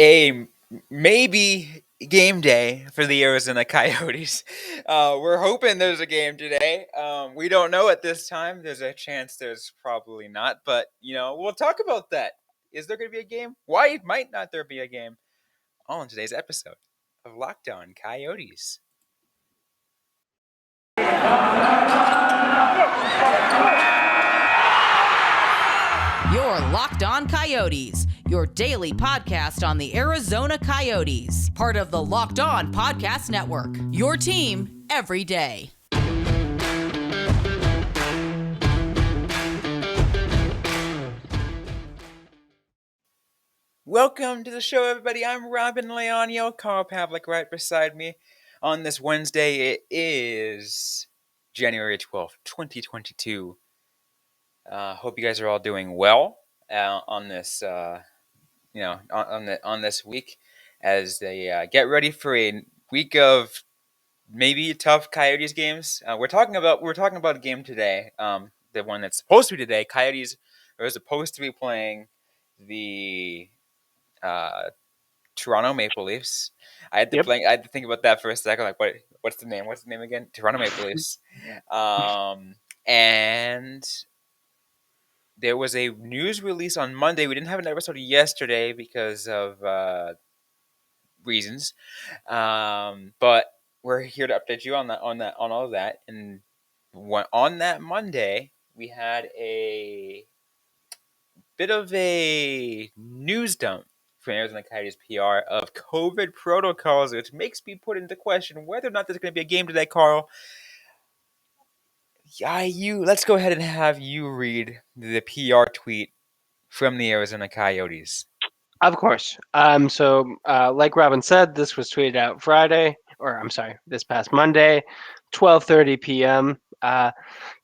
a maybe game day for the Arizona Coyotes. We're hoping there's a game today. We don't know at this time. There's a chance there's probably not, but we'll talk about that. Is there going to be a game? Why might not there be a game? All in today's episode of Locked On Coyotes. You're Locked On Coyotes, your daily podcast on the Arizona Coyotes, part of the Locked On Podcast Network, your team every day. Welcome to the show, everybody. I'm Robyn, Leano, Carl Pavlock right beside me. On this Wednesday, it is January 12th, 2022. Hope you guys are all doing well on this, on this week as they get ready for a week of maybe tough Coyotes games. We're talking about a game today. The one that's supposed to be today. Coyotes are supposed to be playing the Toronto Maple Leafs. I had to think about that for a second. Like, what's the name? What's the name again? Toronto Maple Leafs. And there was a news release on Monday. We didn't have an episode yesterday because of reasons, but we're here to update you on all of that. And on that Monday, we had a bit of a news dump from Arizona Coyotes PR of COVID protocols, which makes me put into question whether or not there's going to be a game today, Carl. Let's go ahead and have you read the PR tweet from the Arizona Coyotes. Of course. Like Robyn said, this was tweeted out this past Monday, 12:30 p.m.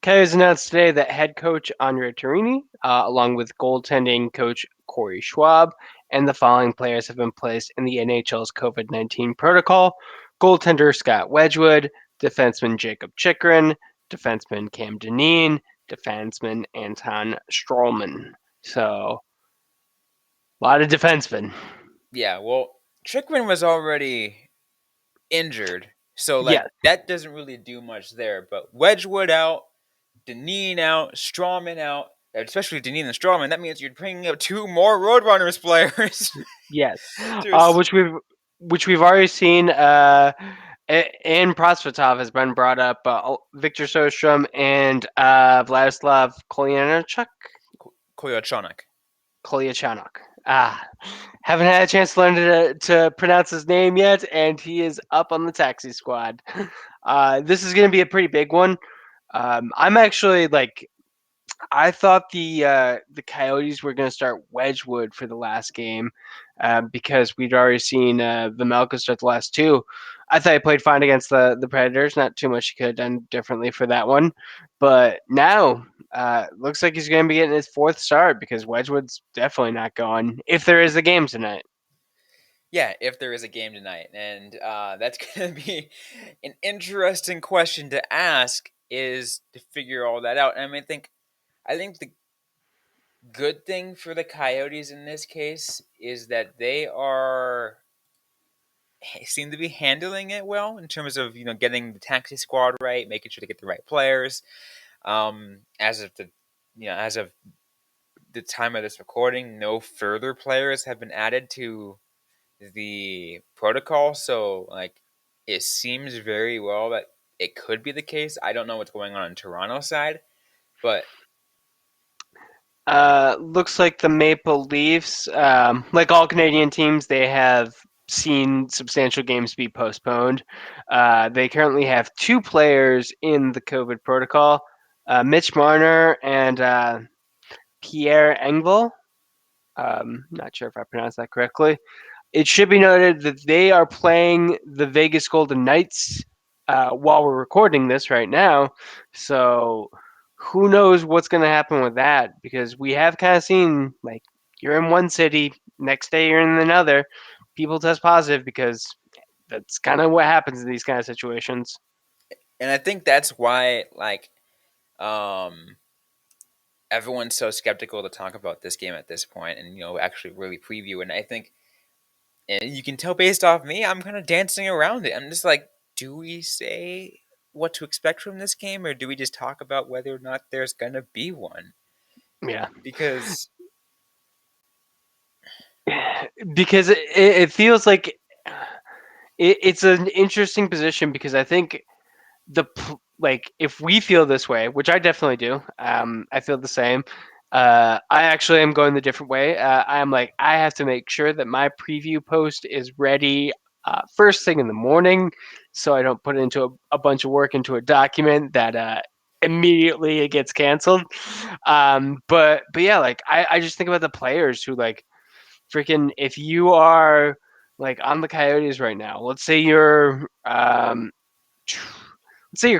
Coyotes announced today that head coach Andre Torini, along with goaltending coach Corey Schwab, and the following players have been placed in the NHL's COVID-19 protocol: goaltender Scott Wedgwood, defenseman Jacob Chychrun, defenseman Cam Dineen, defenseman Anton Stralman. So, a lot of defensemen. Yeah, well, Chychrun was already injured, so that doesn't really do much there. But Wedgwood out, Dineen out, Stralman out, especially Dineen and Stralman. That means you're bringing up two more Roadrunners players. Yes, which we've already seen. And Prosvetov has been brought up. Victor Sostrom and Vladislav Kolyachonok. Haven't had a chance to learn to pronounce his name yet, and he is up on the taxi squad. This is going to be a pretty big one. I'm actually I thought the Coyotes were going to start Wedgwood for the last game because we'd already seen Vejmelka start the last two. I thought he played fine against the Predators. Not too much he could have done differently for that one. But now, looks like he's going to be getting his fourth start because Wedgwood's definitely not going if there is a game tonight. Yeah, if there is a game tonight. And that's going to be an interesting question to ask, is to figure all that out. And I think the good thing for the Coyotes in this case is that they seem to be handling it well in terms of getting the taxi squad right, making sure to get the right players. As of the time of this recording, no further players have been added to the protocol, so it seems very well that it could be the case. I don't know what's going on Toronto side, but looks like the Maple Leafs, like all Canadian teams, they have seen substantial games be postponed. They currently have two players in the COVID protocol, Mitch Marner and Pierre Engvall. Not sure if I pronounced that correctly. It should be noted that they are playing the Vegas Golden Knights while we're recording this right now. So who knows what's going to happen with that, because we have kind of seen, you're in one city, next day you're in another. People test positive because that's kind of what happens in these kind of situations. And I think that's why, everyone's so skeptical to talk about this game at this point and, actually really preview. And I think And you can tell based off me, I'm kind of dancing around it. I'm just like, do we say what to expect from this game, or do we just talk about whether or not there's gonna be one? Yeah. Because Because it feels like it's an interesting position because I think like if we feel this way, which I definitely do, I feel the same. I actually am going the different way. I'm like I have to make sure that my preview post is ready first thing in the morning, so I don't put into a bunch of work into a document that immediately it gets canceled. But yeah, like I just think about the players who like freaking if you are like on the Coyotes right now, let's say you're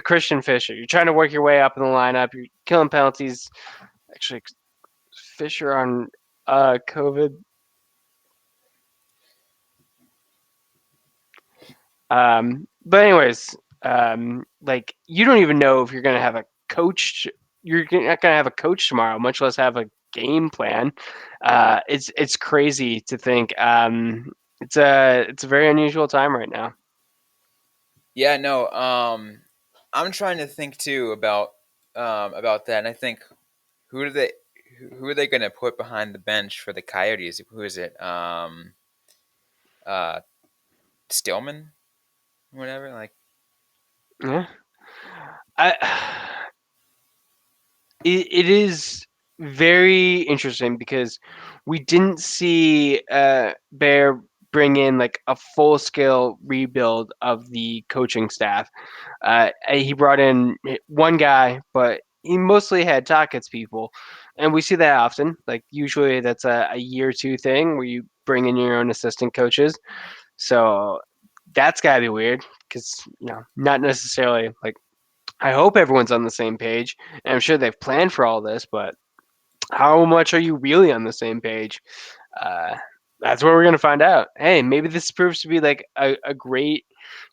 Christian Fisher. You're trying to work your way up in the lineup. You're killing penalties. Actually, Fisher on COVID. But anyways, like you don't even know if you're gonna have a coach. You're not gonna have a coach tomorrow, much less have a game plan. It's crazy to think. It's a very unusual time right now. yeah, no, I'm trying to think too about that, and I think who do they who are they gonna put behind the bench for the Coyotes? Who is it? Uh, Stillman, whatever. Like, Yeah. I it is very interesting because we didn't see Bear bring in like a full scale rebuild of the coaching staff. He brought in one guy, but he mostly had Tocchet's people, and we see that often. Like usually that's a year or two thing where you bring in your own assistant coaches. So that's gotta be weird because not necessarily like I hope everyone's on the same page, and I'm sure they've planned for all this, but how much are you really on the same page? Uh, that's what we're gonna find out. Hey, maybe this proves to be like a great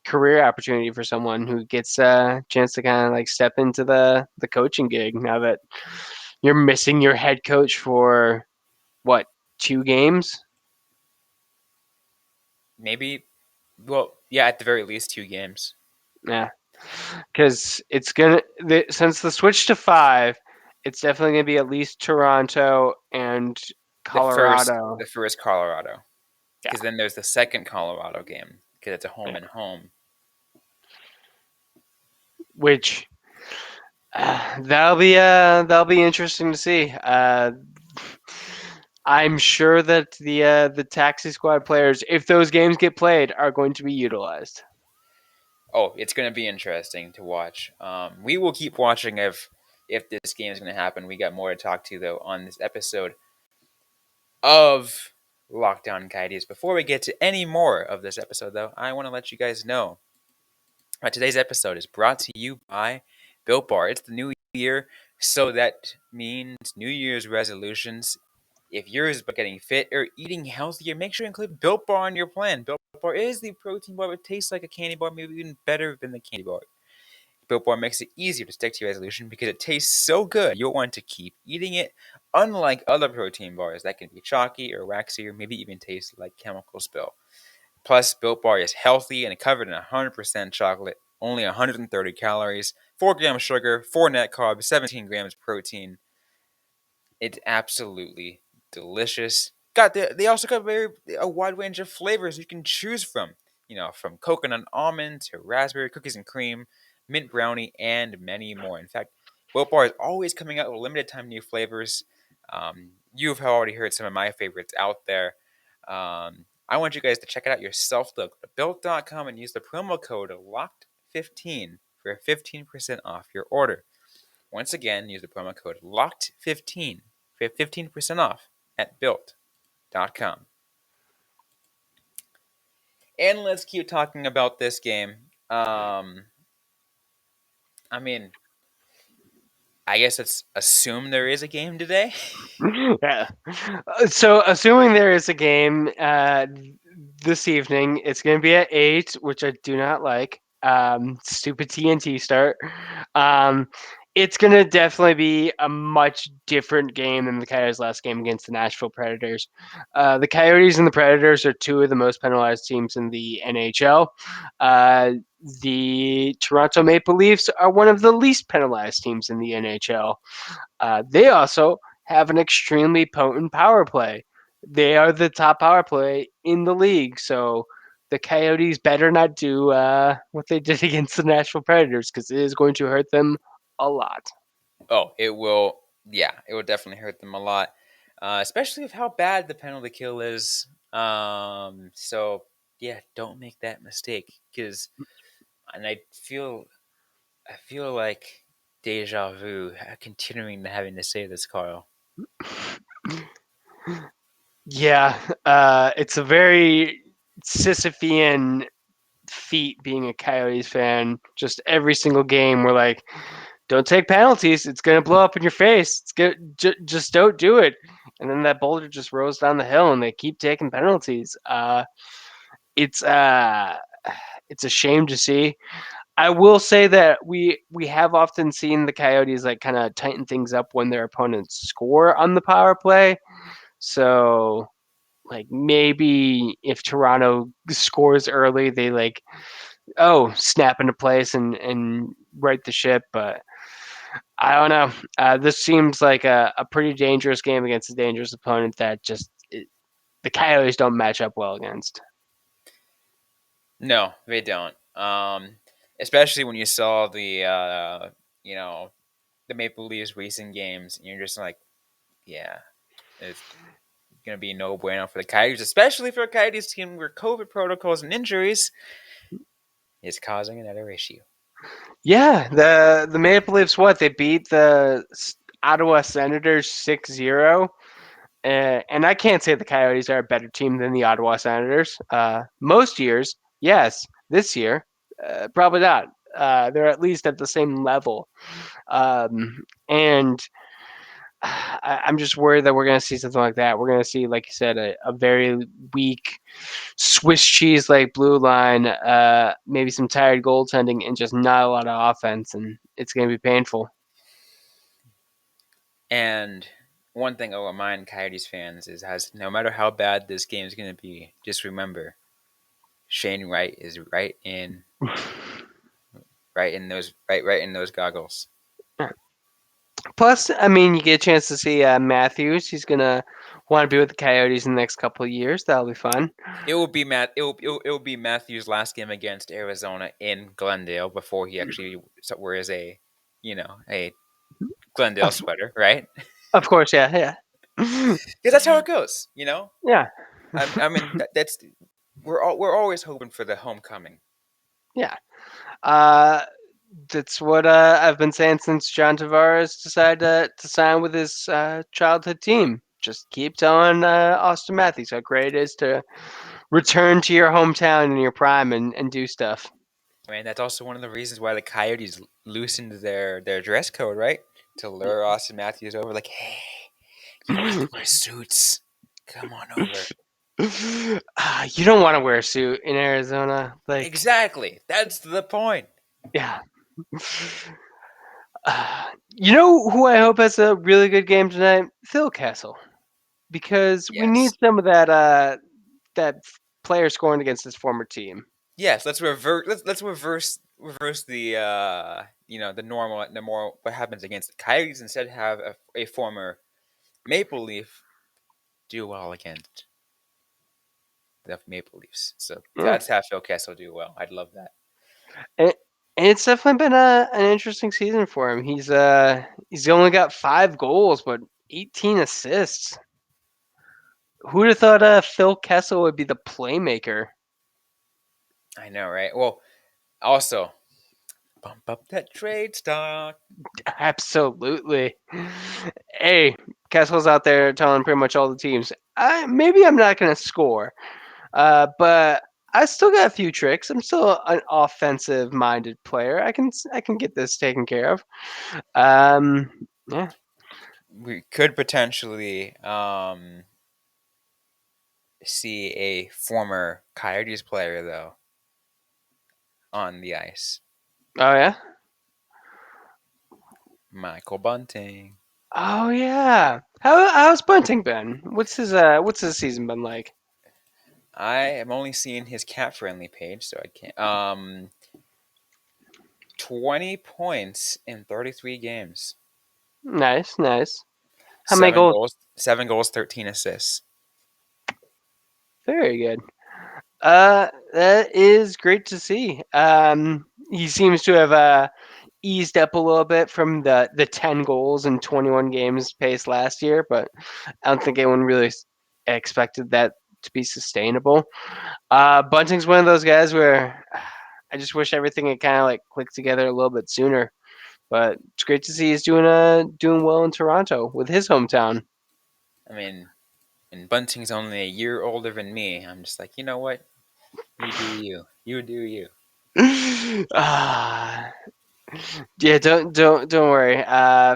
career opportunity for someone who gets a chance to kind of like step into the coaching gig now that you're missing your head coach for what 2 games? maybe. Well, yeah, at the very least 2 games. Yeah, because since the switch to 5, it's definitely gonna be at least Toronto and Colorado. The first Colorado, Yeah, because then there's the second Colorado game because it's a home yeah. and home. Which that'll be interesting to see. I'm sure that the taxi squad players, if those games get played, are going to be utilized. Oh, it's going to be interesting to watch. We will keep watching if this game is going to happen. We got more to talk to though on this episode of Lockdown Coyotes. Before we get to any more of this episode, though, I want to let you guys know today's episode is brought to you by Built Bar. It's the new year, so that means New Year's resolutions. If yours is about getting fit or eating healthier, make sure you include Built Bar on your plan. Built Bar is the protein bar that tastes like a candy bar, maybe even better than the candy bar. Built Bar makes it easier to stick to your resolution because it tastes so good you'll want to keep eating it. Unlike other protein bars that can be chalky or waxy or maybe even taste like chemical spill. Plus, Built Bar is healthy and covered in 100% chocolate, only 130 calories, 4 grams sugar, 4 net carbs, 17 grams protein. It's absolutely delicious. They also got a wide range of flavors you can choose from. You know, from coconut almond to raspberry cookies and cream, mint brownie, and many more. In fact, Built Bar is always coming out with limited time new flavors. You've already heard some of my favorites out there. I want you guys to check it out yourself. Look, built.com and use the promo code LOCKED15 for 15% off your order. Once again, use the promo code LOCKED15 for 15% off at built.com. And let's keep talking about this game. I mean, I guess let's assume there is a game today. Yeah. So, assuming there is a game this evening, it's going to be at 8, which I do not like. Stupid TNT start. Um, It's going to definitely be a much different game than the Coyotes' last game against the Nashville Predators. The Coyotes and the Predators are two of the most penalized teams in the NHL. The Toronto Maple Leafs are one of the least penalized teams in the NHL. They also have an extremely potent power play. They are the top power play in the league. So the Coyotes better not do what they did against the Nashville Predators because it is going to hurt them a lot. Oh, it will. Yeah, it will definitely hurt them a lot, especially with how bad the penalty kill is. So yeah, don't make that mistake because, and I feel like deja vu continuing to having to say this, Carl. Yeah, it's a very Sisyphean feat being a Coyotes fan. Just every single game, we're like, don't take penalties. It's gonna blow up in your face. It's good. Just don't do it. And then that boulder just rolls down the hill, and they keep taking penalties. It's uh, it's a shame to see. I will say that we have often seen the Coyotes like kind of tighten things up when their opponents score on the power play. So like maybe if Toronto scores early, they like snap into place and right the ship. But I don't know. This seems like a pretty dangerous game against a dangerous opponent that the Coyotes don't match up well against. No, they don't. Especially when you saw the you know, the Maple Leafs recent games, and you're just like, yeah, it's gonna be no bueno for the Coyotes, especially for a Coyotes team where COVID protocols and injuries is causing another issue. Yeah, the Maple Leafs they beat the Ottawa Senators 6-0. And I can't say the Coyotes are a better team than the Ottawa Senators. Most years, yes. This year, probably not. They're at least at the same level. And I'm just worried that we're going to see something like that. We're going to see, like you said, a very weak Swiss cheese like blue line, maybe some tired goaltending, and just not a lot of offense. And it's going to be painful. And one thing I'll remind Coyotes fans is, as no matter how bad this game is going to be, just remember Shane Wright is right in those goggles. Plus, I mean, you get a chance to see Matthews. He's gonna want to be with the Coyotes in the next couple of years. That'll be fun. It will be it will be Matthews' last game against Arizona in Glendale before he actually wears a a Glendale Of, sweater, right? of course, yeah, yeah, Because that's how it goes, you know. yeah, I mean that's we're always hoping for the homecoming. yeah. Uh, that's what I've been saying since John Tavares decided to sign with his childhood team. Just keep telling Auston Matthews how great it is to return to your hometown in your prime and do stuff. I mean, that's also one of the reasons why the Coyotes loosened their dress code, right? To lure Auston Matthews over, like, hey, you don't have to wear suits. Come on over. You don't want to wear a suit in Arizona, like Exactly. That's the point. yeah. You know who I hope has a really good game tonight? Phil Kessel, because we need Yes. some of that player scoring against his former team. Yes. Let's reverse the the more what happens against the Coyotes, instead have a former Maple Leaf do well against the Maple Leafs. So Yeah, that's how Phil Kessel do well. I'd love that. and, and it's definitely been an interesting season for him. He's only got 5 goals, but 18 assists. Who'd have thought Phil Kessel would be the playmaker? I know, right? Well, also bump up that trade stock. Absolutely. Hey, Kessel's out there telling pretty much all the teams, maybe I'm not going to score, but I still got a few tricks. I'm still an offensive-minded player. I can get this taken care of. Yeah. We could potentially see a former Coyotes player though on the ice. Oh yeah. Michael Bunting. Oh yeah. How's Bunting been? What's his season been like? I am only seeing his cat friendly page, so I can't. 20 points in 33 games. Nice, nice. How many Seven goals? goals, 7 goals, 13 assists. Very good. That is great to see. He seems to have eased up a little bit from the 10 goals in 21 games pace last year, but I don't think anyone really expected that to be sustainable. Bunting's one of those guys where I just wish everything had kind of like clicked together a little bit sooner. But it's great to see he's doing well in Toronto with his hometown. I mean, and Bunting's only a year older than me. I'm just like, you know what? You do you. You do you. Ah, yeah, don't worry.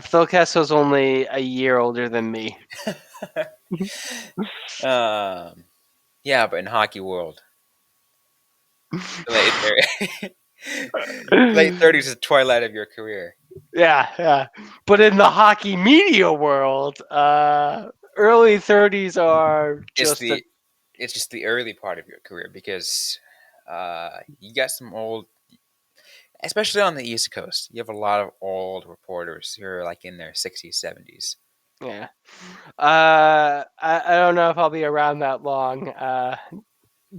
Phil Kessel's only a year older than me. um, yeah, but in hockey world, late thir- late 30s is the twilight of your career. Yeah, yeah. But in the hockey media world, early 30s are It's just a the it's just the early part of your career because you got some old, especially on the East Coast. You have a lot of old reporters who are like in their 60s, 70s. yeah. I don't know if I'll be around that long.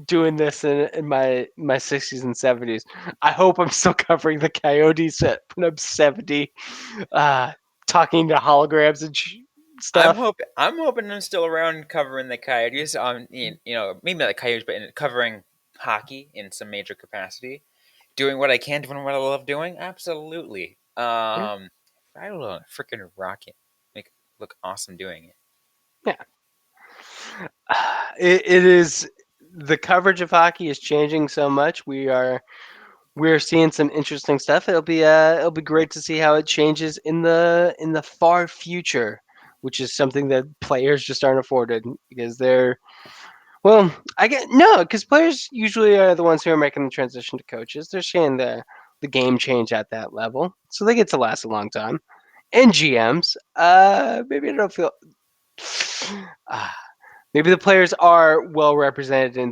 Doing this in my 60s and 70s. I hope I'm still covering the Coyotes when I'm 70, uh, talking to holograms and stuff. I'm hoping I'm still around covering the Coyotes. Maybe not the Coyotes, but covering hockey in some major capacity. Doing what I can, doing what I love doing. Absolutely. Yeah, I don't know, freaking rocket, make look awesome doing it. yeah. It is the coverage of hockey is changing so much. We're seeing some interesting stuff. It'll be great to see how it changes in the far future, which is something that players just aren't afforded because they're well, I get no, because players usually are the ones who are making the transition to coaches. They're seeing the game change at that level, so they get to last a long time. And GMs, maybe I don't feel. Uh, maybe the players are well represented in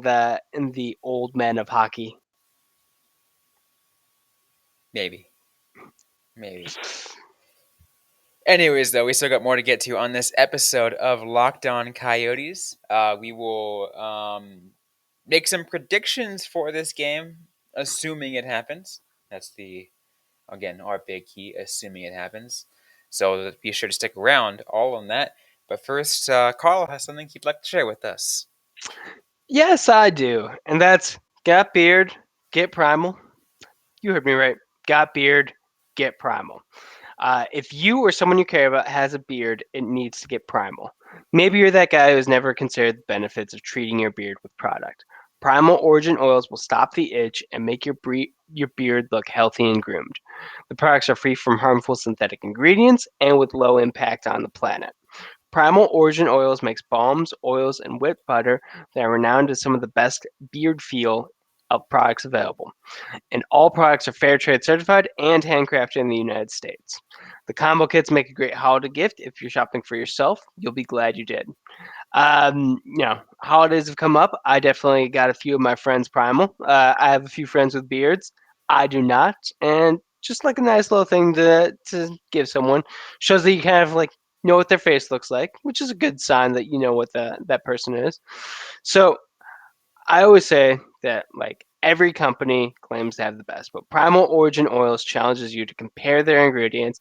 the old men of hockey. Maybe, maybe. Anyways, though, we still got more to get to on this episode of Locked On Coyotes. We will make some predictions for this game, assuming it happens. That's again, our big key, assuming it happens. So be sure to stick around, all on that. But first, Carl has something he'd like to share with us. Yes, I do, and that's got beard, get primal. You heard me right. Got beard, get primal. If you or someone you care about has a beard, it needs to get primal. Maybe you're that guy who's never considered the benefits of treating your beard with product. Primal Origin oils will stop the itch and make your beard look healthy and groomed. The products are free from harmful synthetic ingredients and with low impact on the planet. Primal Origin Oils makes balms, oils, and wet butter that are renowned as some of the best beard feel of products available, and all products are fair trade certified and handcrafted in the United States. The combo kits make a great holiday gift. If you're shopping for yourself, you'll be glad you did. Holidays have come up. I definitely got a few of my friends primal. I have a few friends with beards. I do not, and just like a nice little thing to give someone shows that you kind of like know what their face looks like, which is a good sign that you know what that person is. So I always say that like every company claims to have the best, but Primal Origin Oils challenges you to compare their ingredients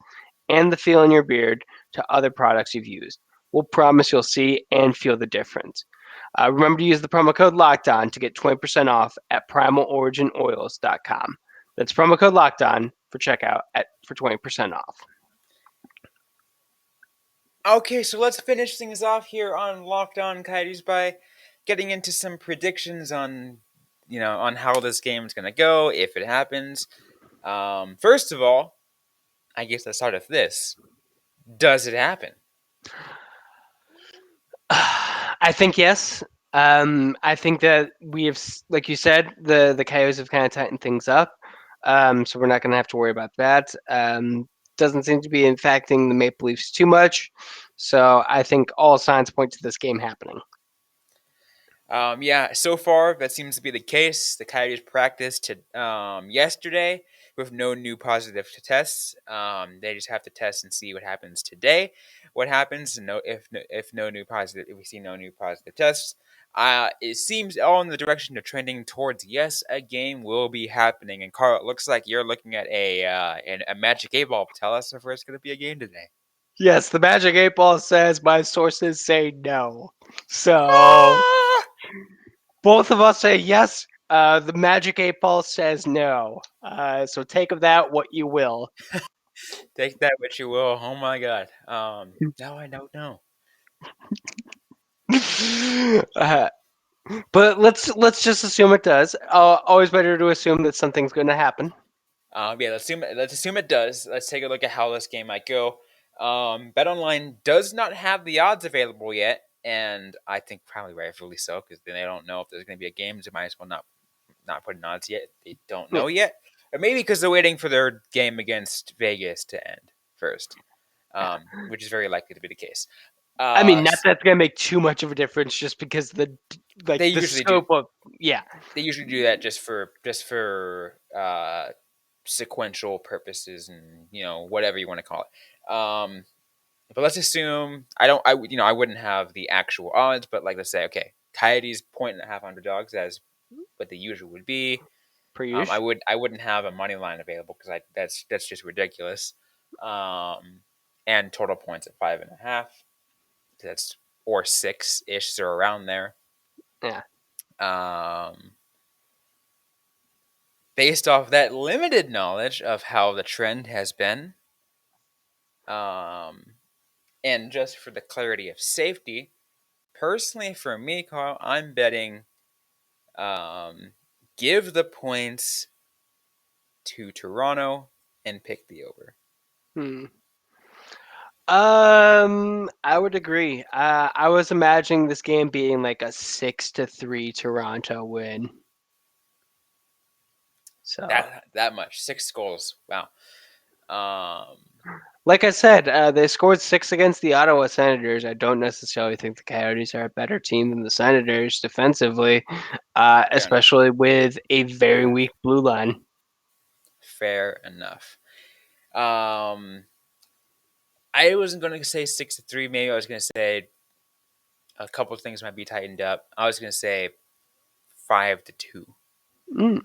and the feel in your beard to other products you've used. We'll promise you'll see and feel the difference. Remember to use the promo code LOCKEDON to get 20% off at primaloriginoils.com. That's promo code LOCKEDON for checkout for 20% off. Okay, so let's finish things off here on Locked On Coyotes by getting into some predictions on how this game is going to go, if it happens. First of all, I guess let's start with this. Does it happen? I think yes. I think that we have, like you said, the Coyotes have kind of tightened things up. So we're not going to have to worry about that. doesn't seem to be impacting the Maple Leafs too much. So I think all signs point to this game happening. Yeah, so far that seems to be the case. The Coyotes practiced yesterday with no new positive tests. They just have to test and see what happens today. What happens? No, if no new positive, if we see no new positive tests, it seems all in the direction of trending towards yes, a game will be happening. And Carl, it looks like you're looking at a magic 8 ball. Tell us if there's going to be a game today. Yes, the Magic 8 Ball says my sources say no. So Ah! both of us say yes. The Magic 8 Ball says no. So take of that what you will. Take that what you will. Oh my God. No, I don't know. uh, but let's just assume it does. Always better to assume that something's going to happen. Yeah, let's assume it does. Let's take a look at how this game might go. BetOnline does not have the odds available yet, and I think probably rightfully so because they don't know if there's going to be a game. They might as well not put in odds yet. They don't Yeah. know yet, or maybe because they're waiting for their game against Vegas to end first, which is very likely to be the case. I mean, not S- that's going to make too much of a difference, just because they the usually do. scope of yeah. They usually do that just for sequential purposes and whatever you want to call it. But let's assume I wouldn't have the actual odds, but like let's say okay, Coyotes 1.5 underdogs as what the usual would be. Per I use. wouldn't have a money line available because that's just ridiculous. And total points at 5.5. That's or 6 ish, so around there. Yeah. Um, Based off that limited knowledge of how the trend has been, um, and just for the clarity of safety, personally for me, Carl, I'm betting um, give the points to Toronto and pick the over. Hmm. I would agree. I was imagining this game being like a 6-3 Toronto win. So, That much, 6 goals. Wow. Um, like I said, they scored 6 against the Ottawa Senators. I don't necessarily think the Coyotes are a better team than the Senators defensively, Fair enough. especially with a very weak blue line. Fair enough. Um, I wasn't going to say 6-3. Maybe I was going to say a couple of things might be tightened up. I was going to say 5-2. Mm.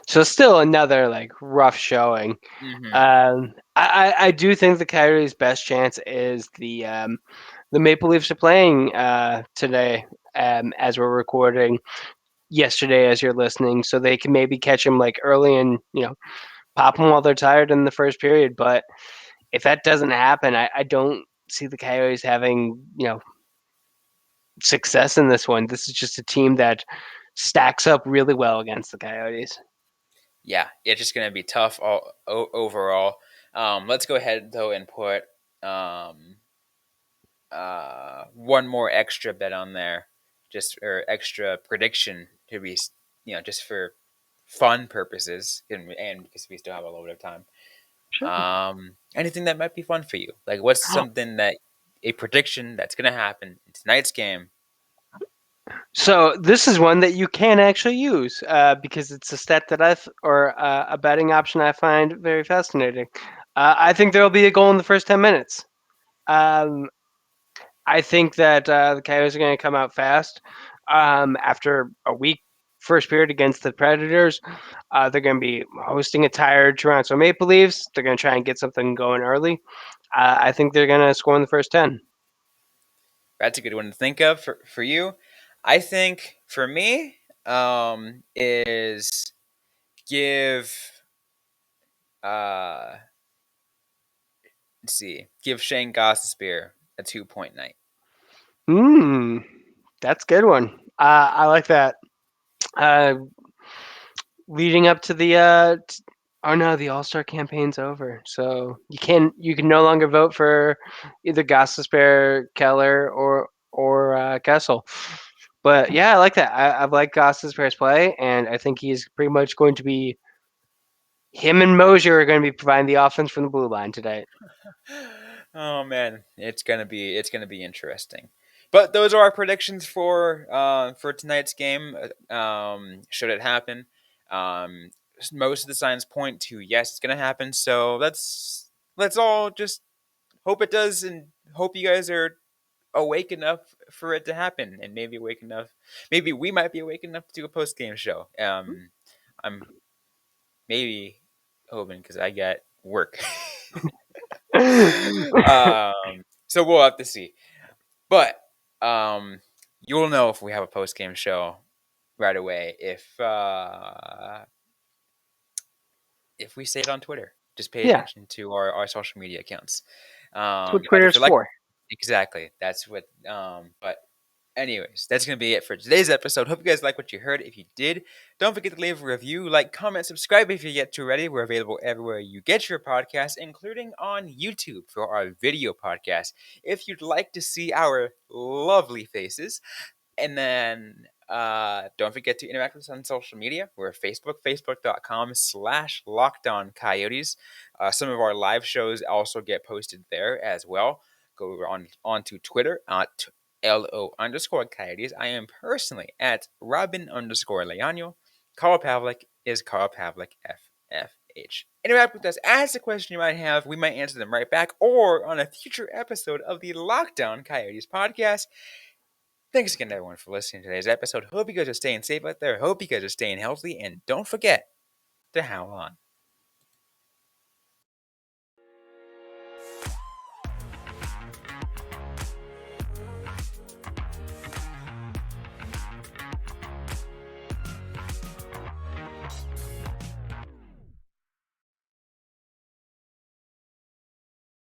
So still another like rough showing. Mm-hmm. I do think the Coyotes' best chance is the Maple Leafs are playing today as we're recording. Yesterday, as you're listening, so they can maybe catch them like early and pop them while they're tired in the first period. But if that doesn't happen, I don't see the Coyotes having success in this one. This is just a team that stacks up really well against the Coyotes. Yeah, it's just going to be tough overall. Let's go ahead though and put um, one more extra bet on there, just or extra prediction to be just for fun purposes and because we still have a little bit of time. Sure. Anything that might be fun for you, like what's something that a prediction that's going to happen in tonight's game. So this is one that you can actually use because it's a stat that a betting option I find very fascinating. I think there will be a goal in the first 10 minutes. Um, I think that the Coyotes are going to come out fast after a weak first period against the Predators. They're going to be hosting a tired Toronto Maple Leafs. They're going to try and get something going early. I think they're going to score in the first 10. That's a good one to think of for you. I think for me, is give uh let's see, give Shane Gostisbehere a 2 point night. Hmm, that's a good one. I like that. Uh, leading up to oh no, the All-Star campaign's over, so you can no longer vote for either Gostisbehere, Keller, or Kessel. But yeah, I like that. I've liked Gostisbehere's play, and I think he's pretty much going to be Him and Mosier are going to be providing the offense from the blue line tonight. Oh man, it's gonna be interesting. But those are our predictions for tonight's game. Should it happen, um, most of the signs point to yes, it's gonna happen. So let's all just hope it does, and hope you guys are awake enough for it to happen, and maybe awake enough. Maybe we might be awake enough to do a post game show. I'm maybe hoping because I got work. So we'll have to see. But you'll know if we have a post game show right away if we say it on Twitter. Just pay Yeah, attention to our social media accounts. that's what But if Twitter's you like, for. exactly, that's what. But anyways, that's gonna be it for today's episode. Hope you guys like what you heard. If you did, don't forget to leave a review, like, comment, subscribe if you get to already. We're available everywhere you get your podcasts, including on YouTube for our video podcast. If you'd like to see our lovely faces, and then don't forget to interact with us on social media. We're Facebook, facebook.com/LockedOnCoyotes. Some of our live shows also get posted there as well. Go on to Twitter at LO_Coyotes. I am personally at Robyn_Leano. Carl Pavlock is Carl Pavlock FFH. Interact with us. Ask a question you might have. We might answer them right back, or on a future episode of the Lockdown Coyotes podcast. Thanks again, everyone, for listening to today's episode. Hope you guys are staying safe out there. Hope you guys are staying healthy. And don't forget to howl on.